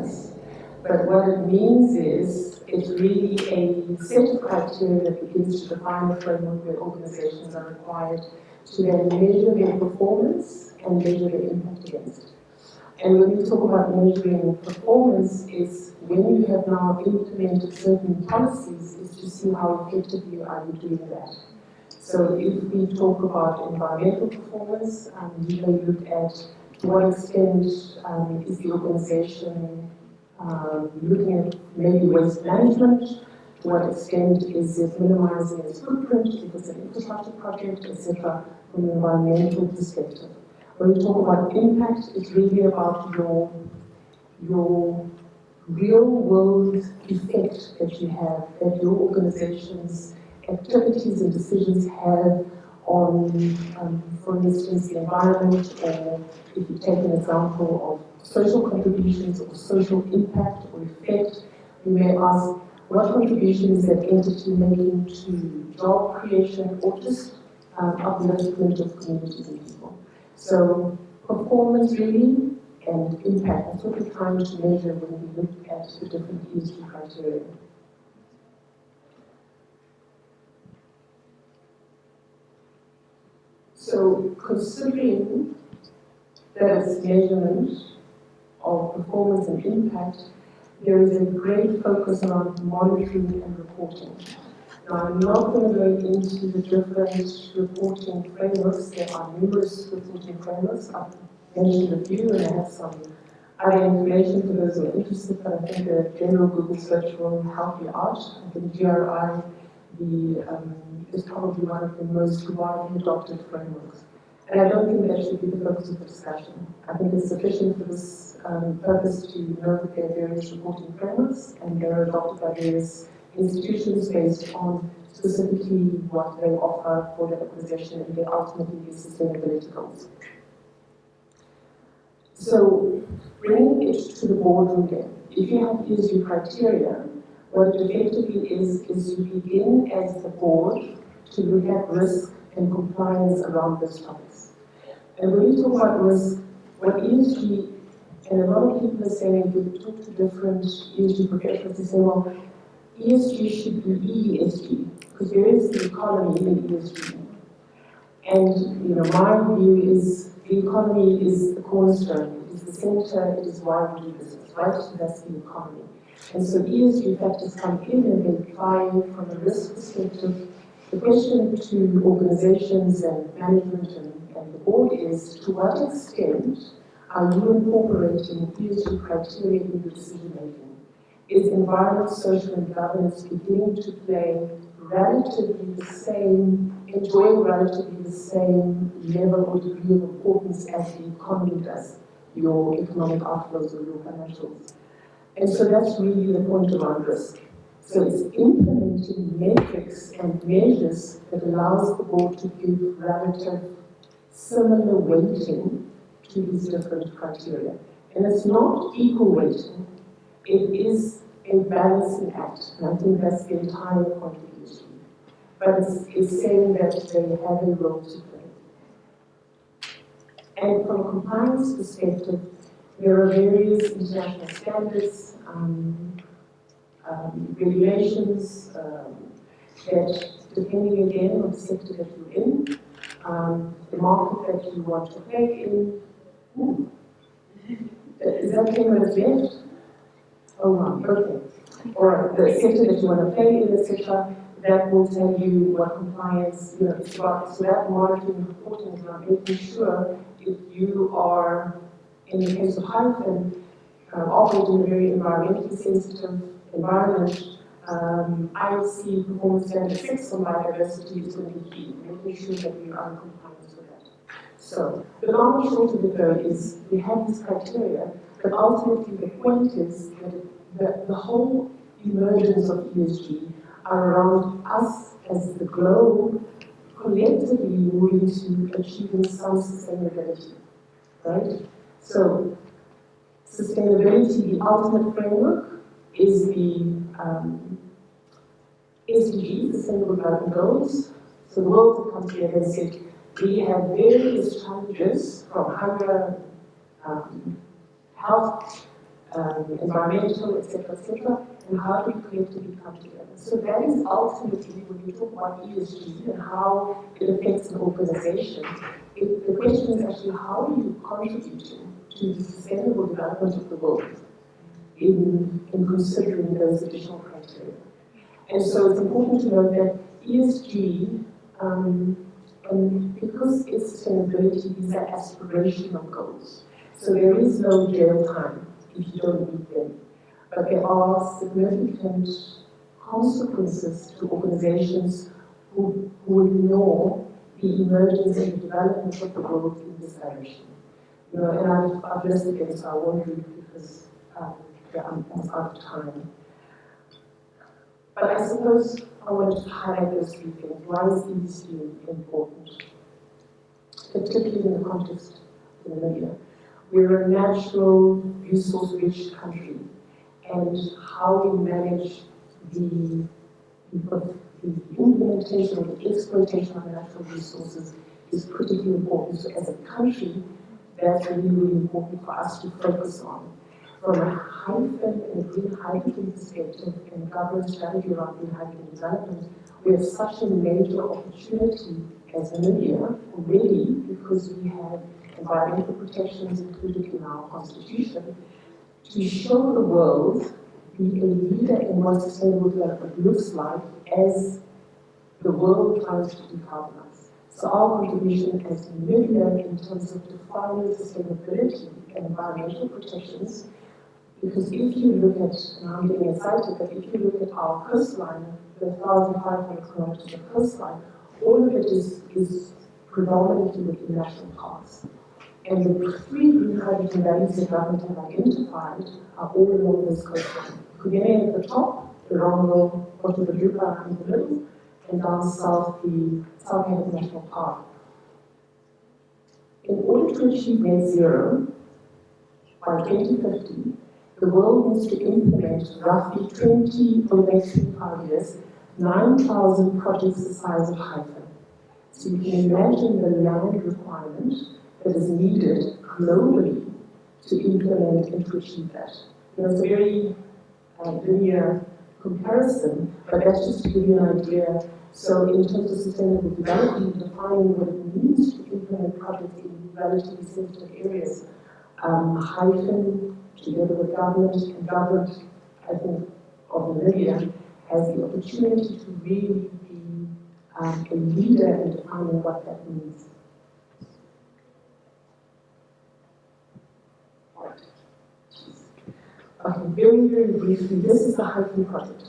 balance. But what it means is it's really a set of criteria that begins to define a framework where organizations are required to then measure their performance and measure their impact against it. And when we talk about measuring performance, it's when you have now implemented certain policies, is to see how effectively are you doing that. So if we talk about environmental performance, we may look at to what extent is the organization looking at maybe waste management, to what extent is it minimizing its footprint, if it's an infrastructure project, etc., from an environmental perspective. When we talk about impact, it's really about your real-world effect that you have, that your organization's activities and decisions have on, for instance, the environment, or if you take an example of social contributions or social impact or effect, you may ask, what contribution is that entity making to job creation or just upliftment of communities and people? So performance really and impact, that's what we're trying to measure when we look at the different ESG criteria. So considering that it's measurement of performance and impact, there is a great focus on monitoring and reporting. Now, I'm not going to go into the different reporting frameworks. There are numerous reporting frameworks. I've mentioned a few, and I have some other information for those who are interested, but I think a general Google search will help you out. I think GRI is probably one of the most widely adopted frameworks. And I don't think that should be the focus of the discussion. I think it's sufficient for this purpose to know that there are various reporting frameworks, and they're adopted by various institutions based on specifically what they offer for their organization and their ultimately their sustainability goals. So, bringing it to the boardroom then, if you have ESG criteria, what it effectively is you begin as the board to look at risk and compliance around those topics. And when you talk about risk, what ESG, and a lot of people are saying, if you talk to different ESG professionals, they say, well, ESG should be ESG, because there is the economy in ESG. And my view is the economy is the cornerstone, it is the center, it is why we do business, right? So that's the economy. And so ESG factors come in and they apply from a risk perspective. The question to organizations and management and the board is, to what extent are you incorporating ESG criteria in your decision making? Is environment, social, and governance beginning to play relatively the same, enjoy relatively the same level or degree of importance as the economy does, your economic outflows or your financials? And so that's really the point around risk. So it's implementing metrics and measures that allows the board to give relative similar weighting to these different criteria. And it's not equal weighting, it is a balancing act, and I think that's the entire point of ESG. But it's saying that they have a role to play. And from a compliance perspective, there are various international standards, regulations that, depending again on the sector that you're in, the market that you want to play in. Is that 10 minutes left? Oh, wow, okay. Or the sector that you want to play in, etc., that will tell you what compliance, is about. So that monitoring and reporting is about making sure if you are, in the case of Hyphen, operating in a very environmentally sensitive environment, IOC performance standard 6 on biodiversity is going to be key, making sure that you are in compliance with that. So, the long and short of it though is we have these criteria, but ultimately the point is that the whole emergence of ESG are around us as the globe collectively moving to achieving some sustainability, right? So, sustainability, the ultimate framework, is the SDGs, Sustainable Development Goals. So the world that comes together and said, we have various challenges from hunger, health, environmental, etc., and how do we collectively come together. So that is ultimately, when we talk about ESG and how it affects an organization, the question is actually how are you contributing to the sustainable development of the world in considering those additional criteria. And so it's important to note that ESG, because it's sustainability, these are aspirational goals. So there is no jail time if you don't meet them. But there are significant consequences to organizations who ignore the emergence and the development of the world in this direction. You know, and I've listed them, so I won't read because I'm out of time. But I suppose I wanted to highlight those three things. Why is ESG important? Particularly in the context of Namibia. We're a natural resource-rich country, and how we manage the implementation or the exploitation of natural resources is critically important. So as a country, that's really, really important for us to focus on. From a Hyphen and green hydrogen perspective and government strategy around green hydrogen development, we have such a major opportunity as Namibia already because we have environmental protections included in our constitution to show the world, be a leader in what sustainable development looks like as the world tries to decarbonize. So our contribution as Namibia in terms of defining sustainability and environmental protections, because if you look at, and I'm getting excited, but if you look at our coastline, the 1,500 kilometers of coastline, all of it is predominantly within national parks. And the three green hydrogen valleys the government have identified are all along this coastline. Kugene at the top, the Rongo, Otobadupa in the middle, and down south, the South Cape National Park. In order to achieve net zero by 2050, the world needs to implement roughly 20, for the next 25 years, 9,000 projects the size of Hyphen. So you can imagine the land requirement that is needed globally to implement and to achieve that. You know, it's a very linear comparison, but that's just to give you an idea. So in terms of sustainable development, defining what it means to implement projects in relatively sensitive areas, Hyphen, together with government, and government, I think, of Namibia, has the opportunity to really be a leader in defining what that means. Okay, very, very briefly, this is the Hyphen project.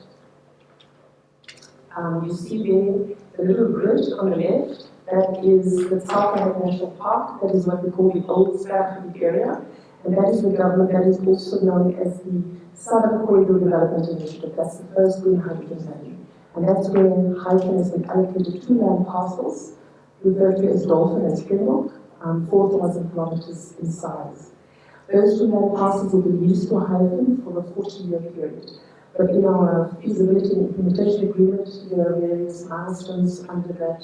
You see there the little grid on the left, that is the South Cape National Park, that is what we call the Old Sparkly area, and that is the government that is also known as the Southern Corridor Development Initiative. That's the first green hydrogen valley. And that's where Hyphen has been allocated 2 land parcels, referred to as Dolphin and Springbok, 4,000 kilometers in size. Those 2 land parcels will be used for Hyphen for a 40-year period. But in our feasibility and implementation agreement, there are various milestones under that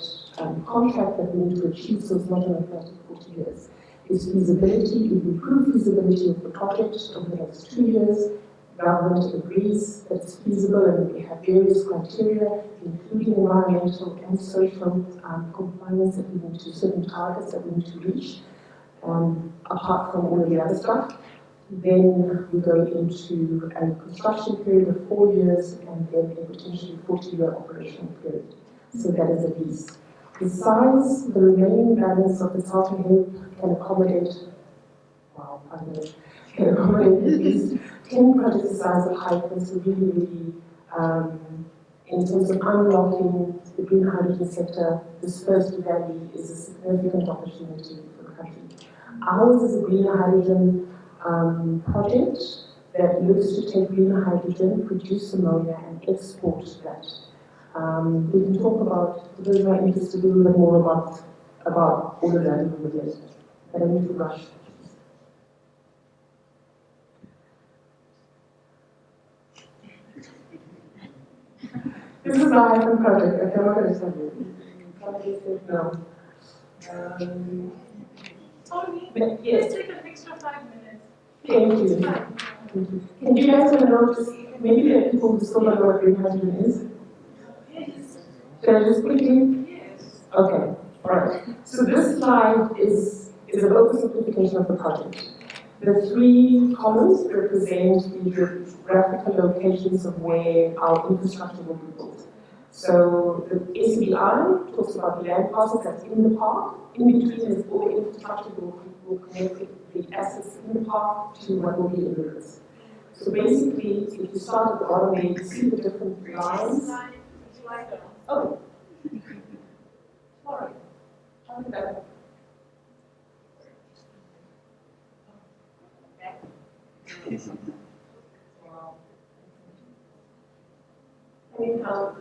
contract that we need to achieve, so it's not only 30, 40 years. It's feasibility, if we prove feasibility of the project over the next 2 years, government agrees that it's feasible and we have various criteria, including environmental and social compliance that we need to, certain targets that we need to reach, apart from all of the other stuff. Then we go into a construction period of 4 years and then a potentially 40-year operational period. So that is a lease. Besides, the remaining balance of the Southern Cape can accommodate, can accommodate at least 10 projects the size of Hyphen, so really, really, in terms of unlocking the green hydrogen sector, this first valley is a significant opportunity for the country. Ours is a green hydrogen project that looks to take green hydrogen, produce ammonia, and export that. We can talk about, for those who are interested, a little bit more about all of that in a little bit, but I need to rush. This is the Hyphen project. Okay, I'm not going to tell you. No. Toni, let's take an extra 5 minutes. Thank you. Can you guys want to know, just, maybe there are people who still don't know what green hydrogen is? Should I just quickly? Okay, alright. So this slide is an oversimplification of the project. The three columns represent the geographical locations of where our infrastructure will be built. So the SBI talks about the land parcels that's in the park. In between is all the infrastructure will connect the assets in the park to what will be in the rivers. So basically, if you start at the bottom there, you see the different lines. Oh, sorry. Anyhow.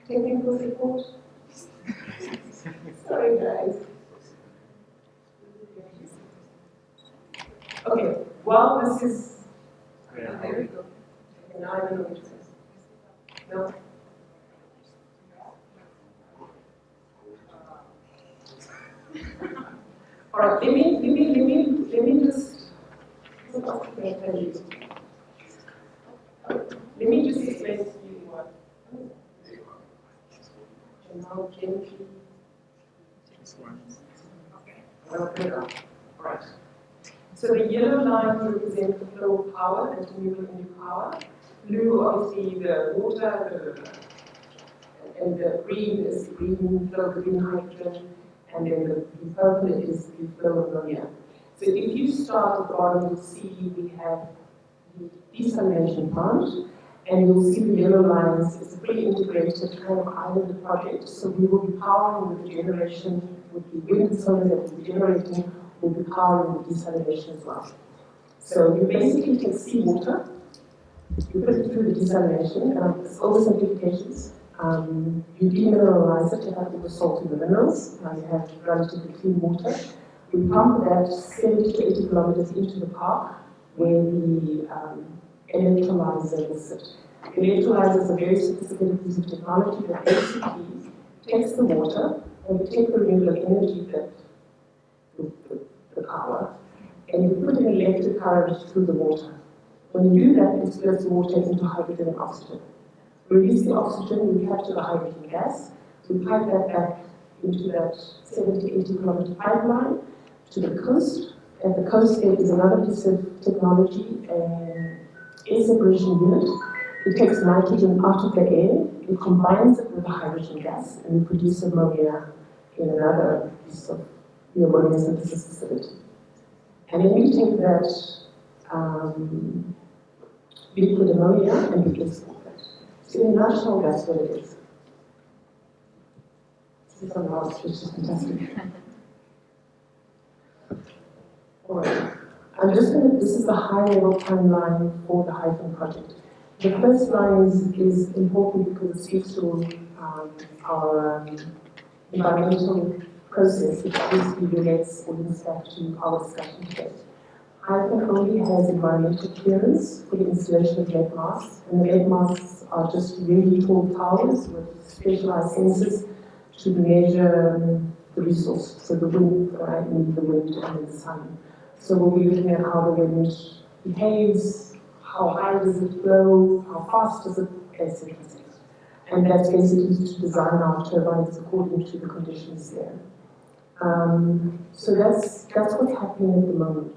Technical support. Sorry, guys. Okay, well, this is. There we go. Okay, now I know what it says. No. All right, let me just. Let me just explain to you what. And now gently. Okay. I'll put it up. All right. So the yellow lines represent the flow of power and renewable energy power. Blue, obviously, the water, and the green is the green flow, the green hydrogen, and then the purple is the flow of ammonia. So if you start at the bottom, you'll see we have the desalination plant, and you'll see the yellow lines. It's a pretty integrated kind of island project. So we will be powering with the generation, with the wind and solar that we'll be generating, will be powering the desalination as well. So you basically take seawater, you put it through the desalination, and it's oversimplifications. You demineralize it to have all the salt and the minerals. Now you have relatively clean water. We pump that 70 to 80 kilometers into the park where the electrolyzer will sit. The electrolyzer is a very sophisticated piece of technology that basically takes the water and we take the renewable energy that the power, and you put an electric current through the water. When you do that, it splits the water into hydrogen and oxygen. We release the oxygen, we capture the hydrogen gas, we pipe that back into that 70, 80 kilometer pipeline to the coast, and the coast there is another piece of technology, air separation unit. It takes nitrogen out of the air, it combines it with the hydrogen gas, and we produce ammonia in another piece of the ammonia synthesis facility. And then we take that liquid ammonia and we export that. So in a nutshell, that's what it is. This is on last, which is fantastic. Alright. I'm just going to, this is the high-level timeline for the Hyphen project. The first line is important because it speaks to our environmental process, which basically relates or links back to our discussion today. Hyphen only has environmental clearance for the installation of lead masts, and the lead masts are just really tall towers with specialized sensors to measure the resource, so the wind, the wind and the sun. So we'll be looking at how the wind behaves, how high does it blow, how fast does it, etc. And that's basically to design our turbines according to the conditions there. So that's what's happening at the moment.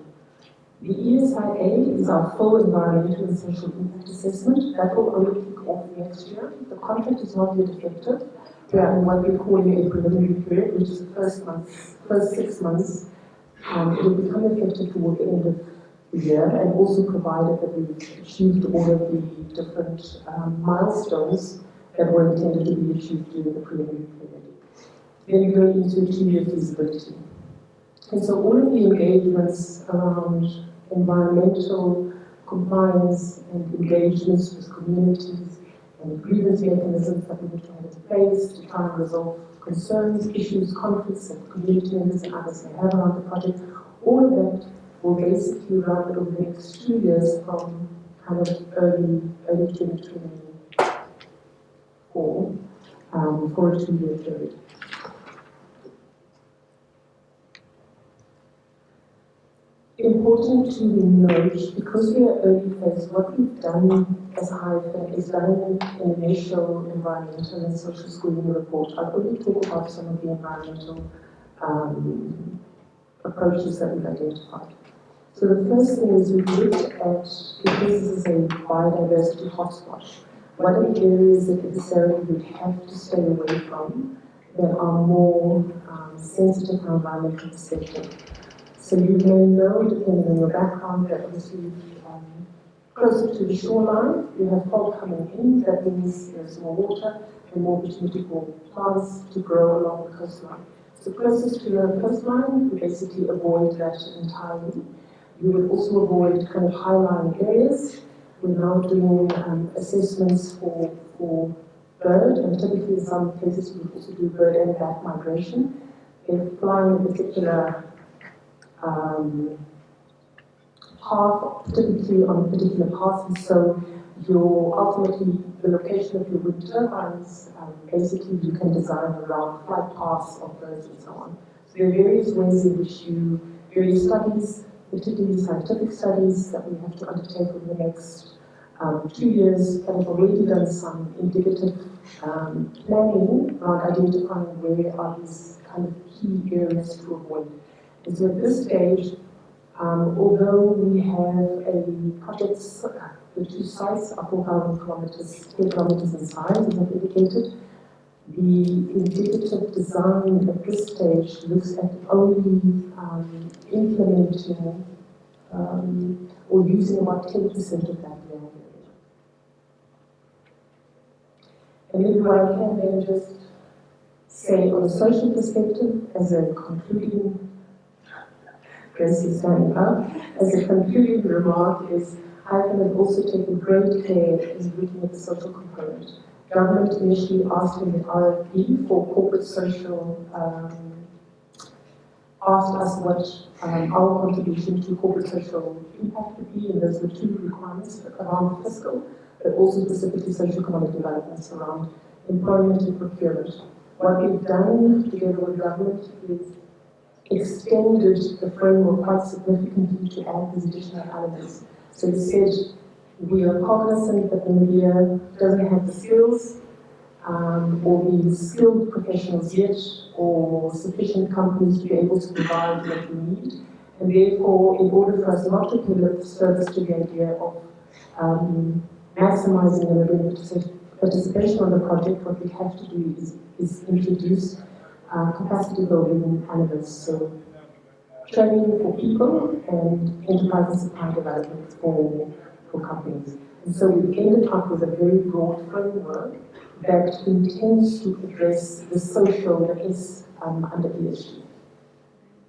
The ESIA is our full environmental and social impact assessment. That will only kick off next year. The contract is not yet effective. We are in what we're calling a preliminary period, which is the first 6 months. It will become effective toward the end of the year, and also provided that we've achieved all of the different milestones that were intended to be achieved during the preliminary period. Then we go into 2-year feasibility. And so all of the engagements around environmental compliance and engagements with communities and grievance mechanisms that we need to have in place to try and resolve concerns, issues, conflicts that community members and others may have around the project, all of that will basically run over the next 2 years from kind of early 2024 for a 2-year period. Important to note, because we are early phase, what we've done as Hyphen is done an initial environmental and social screening report. I'll only talk about some of the environmental approaches that we've identified. So the first thing is we've looked at, because this is a biodiversity hotspot, what are the areas that necessarily we have to stay away from that are more sensitive from an environmental perspective. So you may know, depending on your background, that obviously closer to the shoreline, you have fog coming in. That means there's more water and more opportunity for plants to grow along the coastline. So closest to your coastline, you basically avoid that entirely. You would also avoid kind of high-lying areas. We're now doing assessments for bird, and typically in some cases we also do bird and bat migration. They fly in a particular path, typically on a particular path, and so ultimately the location of your wind turbines, basically you can design around flight paths of birds and so on. So there are various ways in which various studies, particularly scientific studies that we have to undertake over the next 2 years, that have already done some indicative planning around identifying where are these kind of key areas to avoid. And so at this stage, although we have a project, the two sites are 4,000 kilometers, 10 kilometers in size, as I've indicated, the indicative design at this stage looks at only implementing or using about 10% of that land area. And maybe what I can then just say on a social perspective, as a concluding, Grace is standing up, as a concluding remark is, Hyphen has also taken great care in looking at the social component. Government initially asked in the RFP for corporate social, asked us what our contribution to corporate social impact would be, and those were two requirements around fiscal, but also specifically socio-economic developments around employment and procurement. What we've done together with government is extended the framework quite significantly to add these additional elements. So we said we are cognizant that Namibia doesn't have the skills or the skilled professionals yet, or sufficient companies to be able to provide what we need. And therefore, in order for us not to pay lip service to the idea of maximizing Namibian participation on the project, what we have to do is introduce capacity building elements. So training for people and enterprise and supply development for companies. And so we ended up with a very broad framework that intends to address the social that is under ESG.